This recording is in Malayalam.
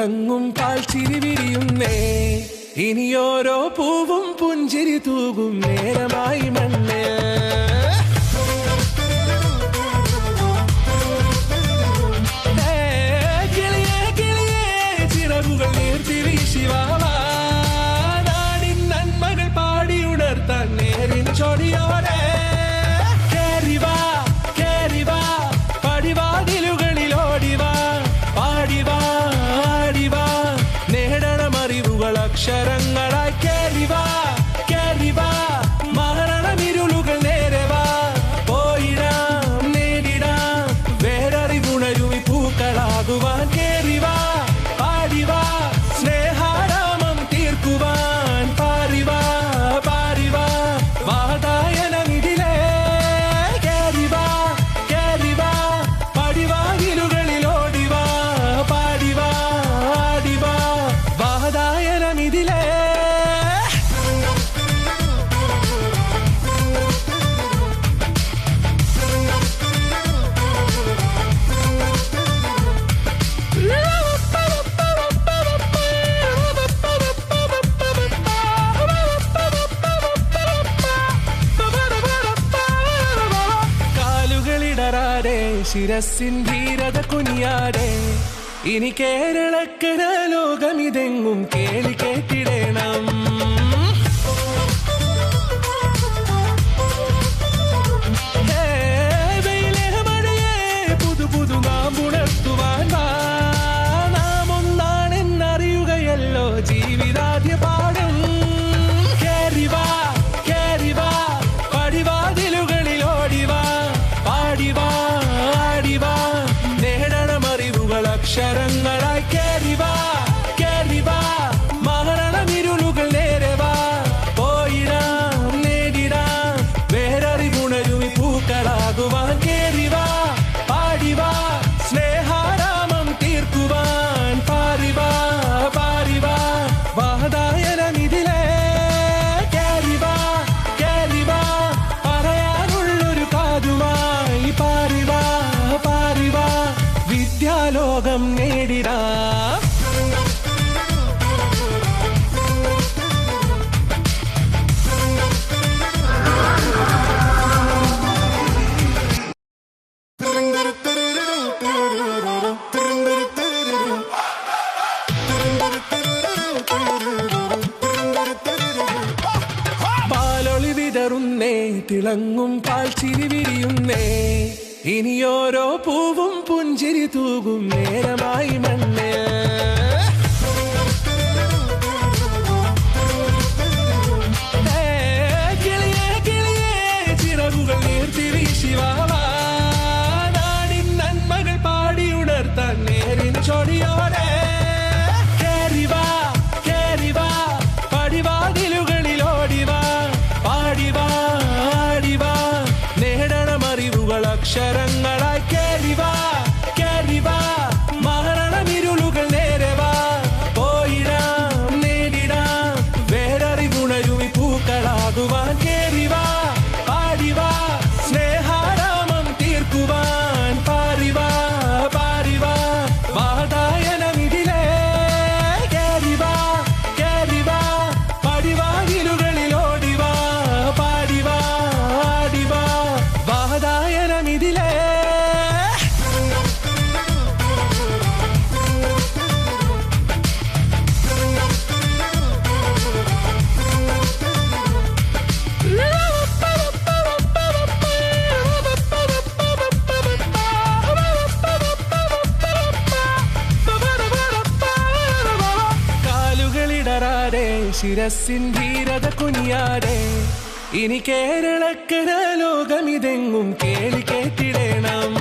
തിളങ്ങും പാൽച്ചിരി വിരിയുന്നേ ഇനിയോരോ പൂവും പുഞ്ചിരി തൂകും നേരമായി മണ്ണ് കിളിയേ കിളിയേ ചിറകുകൾ നീർത്തി വീശിവാവാ നാടിൻ നന്മകൾ പാടിയുണർത്താൻ നേരിൻ ചൊടിയോടെ കേറിവാ കേറിവാ പടിവാതിലുകളിലോടിവാ പാടിവാ ആടിവാ നേടണമറിവുകൾ അക്ഷരങ്ങളായി കേറിവാ കേറിവാ മരണമിരുളുകൾ നേരവാ പോയിടാം നേടിടാം വേററിവുണരുമി പൂക്കളാകുവാൻ കേറിവാ പാടിവാ സ്നേഹാരാമം തീർക്കുവാൻ പാറിവാ പാറിവാ വാതായനമിതിലേ കേറിവാ കേറിവാ പടിവാതിലുകളിലോടിവാ പാടിവാ ആടിവാ വാതായനമിതിലേ കാലുകളിടറാതെ ശിരസിൻ ധീരത കുനിയാതെ ഇനി കേരളക്കര ലോകമിതെങ്ങും കേളി കേട്ടിടണം പുതു പുതു നാമ്പുണർത്തുവാൻ വാ നാം ഒന്നാണെന്നറിയുകയല്ലോ ജീവിതാദ്യ പാഠം കേറിവാ കേറിവാ പടിവാതിലുകളിലോടിവാ പാടിവാ ആടിവാ നേടണമറിവുകൾ അക്ഷരങ്ങളായി കേറിവാ കേറിവാ മരണമിരുളുകൾ നേരവാ പോയിടാം നേടിടാം വേററിവുണരുമി പൂക്കളാകുവാൻ കേറിവാ പാടിവാ സ്നേഹാരാമം തീർക്കുവാൻ പാറിവാ പാറിവാ വാതായനമിതിലേ കേറിവാ കേറിവാ പറയാനുള്ളൊരു കാതുമായി പാറിവാ പാറിവാ വിദ്യാലോകം നേടിടാം പാലൊളി വിതറുന്നേ തിളങ്ങും പാൽച്ചിരി വിരിയുന്നേ ഇനിയോരോ പൂവും പുഞ്ചിരി തൂകും നേരമായി മണ്ണ് കിളിയേ കിളിയേ ചിറകുകൾ നീർത്തി വീശിവാവാ നാടിൻ നന്മകൾ പാടിയുണർത്താൻ നേരിൻ ചൊടിയോടെ കേറിവാ കേറിവാ പടിവാതിലുകളിലോടിവാ പാടിവാ ആടിവാ നേടണമറിവുകൾ അക്ഷരങ്ങളായി കേറിവാ കേറിവാ മരണമിരുളുകൾ നേരവാ പോയിടാം നേടിടാം വേററിവുണരുമി പൂക്കളാകുവാൻ കേറിവാ പാടിവാ സ്നേഹാരാമം തീർക്കുവാൻ പാറിവാ പാറിവാ വാതായനമിതിലേ കേറിവാ കേറിവാ പടിവാതിലുകളിലോടിവാ പാടിവാ ആടിവാ വാതായനമിതിലേ കാലുകളിടറാതെ ശിരസിൻ ധീരത കുനിയാതെ ഇനി കേരളക്കര ലോകമിതെങ്ങും കേളി കേട്ടിടണം